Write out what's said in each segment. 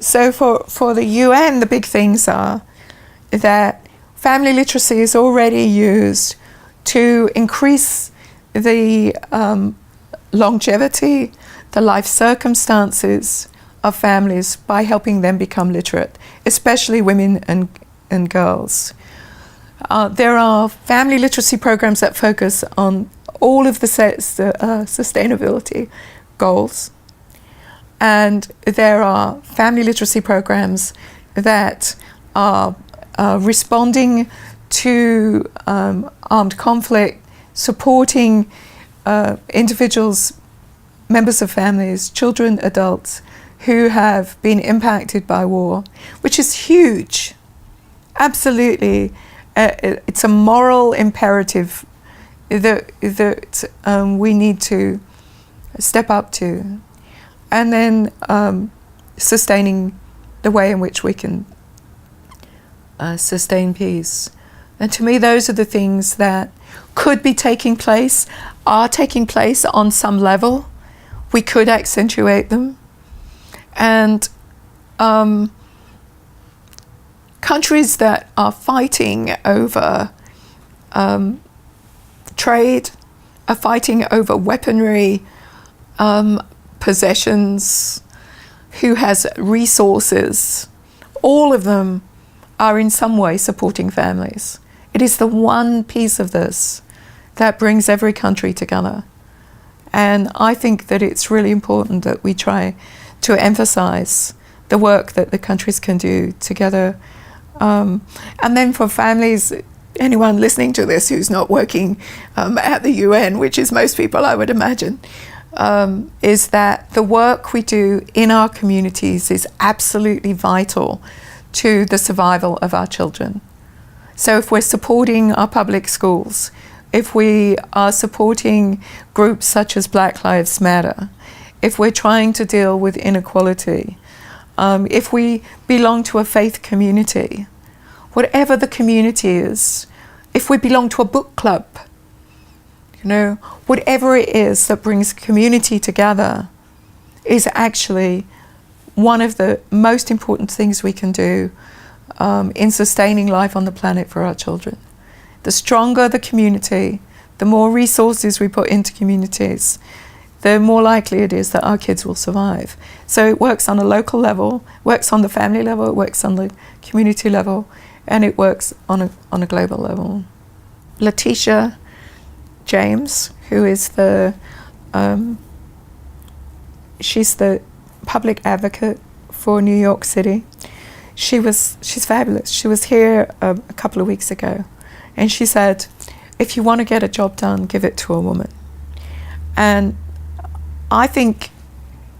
So for the UN, the big things are that family literacy is already used to increase the longevity, the life circumstances of families by helping them become literate, especially women and girls. There are family literacy programs that focus on all of the sustainability goals. And there are family literacy programs that are responding to armed conflict, supporting individuals, members of families, children, adults who have been impacted by war, which is huge. Absolutely. It's a moral imperative that we need to step up to. And then sustaining the way in which we can sustain peace. And to me, those are the things that could be taking place, are taking place on some level. We could accentuate them. And countries that are fighting over trade, are fighting over weaponry, possessions, who has resources, all of them are in some way supporting families. It is the one piece of this that brings every country together. And I think that it's really important that we try to emphasize the work that the countries can do together. And then for families, anyone listening to this who's not working at the UN, which is most people, I would imagine, is that the work we do in our communities is absolutely vital to the survival of our children. So if we're supporting our public schools, if we are supporting groups such as Black Lives Matter, if we're trying to deal with inequality, if we belong to a faith community, whatever the community is, if we belong to a book club, whatever it is that brings community together is actually one of the most important things we can do in sustaining life on the planet for our children. The stronger the community, the more resources we put into communities, the more likely it is that our kids will survive. So it works on a local level, works on the family level, it works on the community level, and it works on a global level. Letitia James, who is she's the public advocate for New York City. She's fabulous. She was here a couple of weeks ago, and she said, if you want to get a job done, give it to a woman. And I think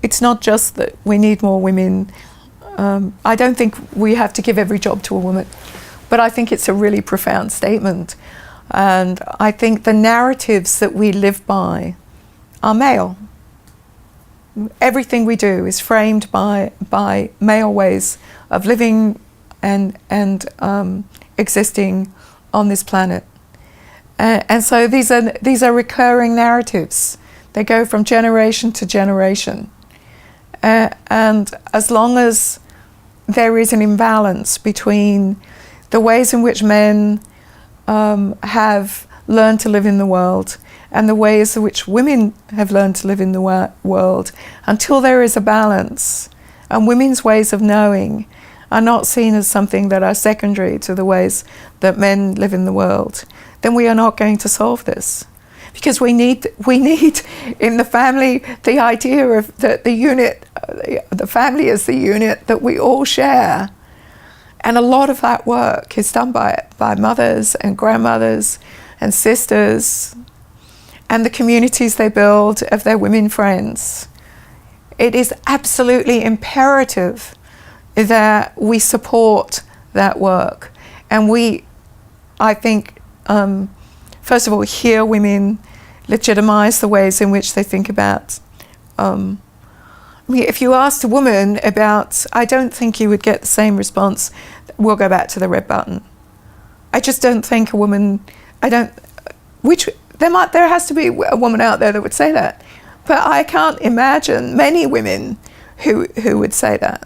it's not just that we need more women. I don't think we have to give every job to a woman, but I think it's a really profound statement. And I think the narratives that we live by are male. Everything we do is framed by male ways of living and existing on this planet. And so these are recurring narratives. They go from generation to generation. And as long as there is an imbalance between the ways in which men have learned to live in the world and the ways in which women have learned to live in the world, until there is a balance, and women's ways of knowing are not seen as something that are secondary to the ways that men live in the world, then we are not going to solve this. Because we need in the family the idea of that the family is the unit that we all share. And a lot of that work is done by mothers and grandmothers and sisters and the communities they build of their women friends. It is absolutely imperative that we support that work. And I think, first of all, hear women, legitimize the ways in which they think about. If you asked a woman about, I don't think you would get the same response. We'll go back to the red button. I just don't think a woman, there has to be a woman out there that would say that. But I can't imagine many women who would say that.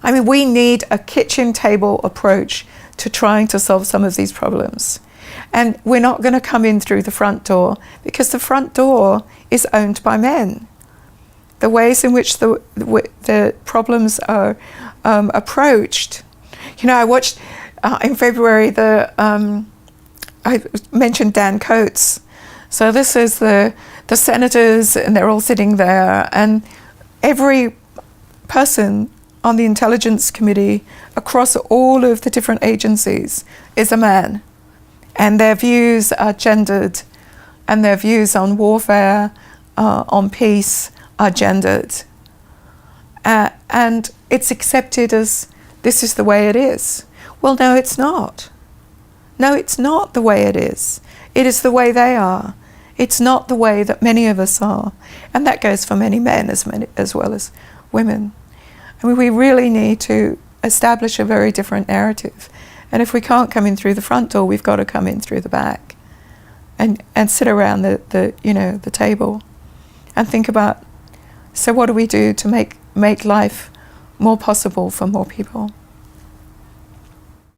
I mean, we need a kitchen table approach to trying to solve some of these problems. And we're not going to come in through the front door, because the front door is owned by men. The ways in which the problems are approached. You know, I watched in February I mentioned Dan Coates. So this is the senators, and they're all sitting there, and every person on the Intelligence Committee across all of the different agencies is a man. And their views are gendered, and their views on warfare, on peace, are gendered. And it's accepted as this is the way it is. Well, no, it's not. No, it's not the way it is. It is the way they are. It's not the way that many of us are. And that goes for many men as well as women. I mean, we really need to establish a very different narrative. And if we can't come in through the front door, we've got to come in through the back and sit around the table and think about, so what do we do to make life more possible for more people?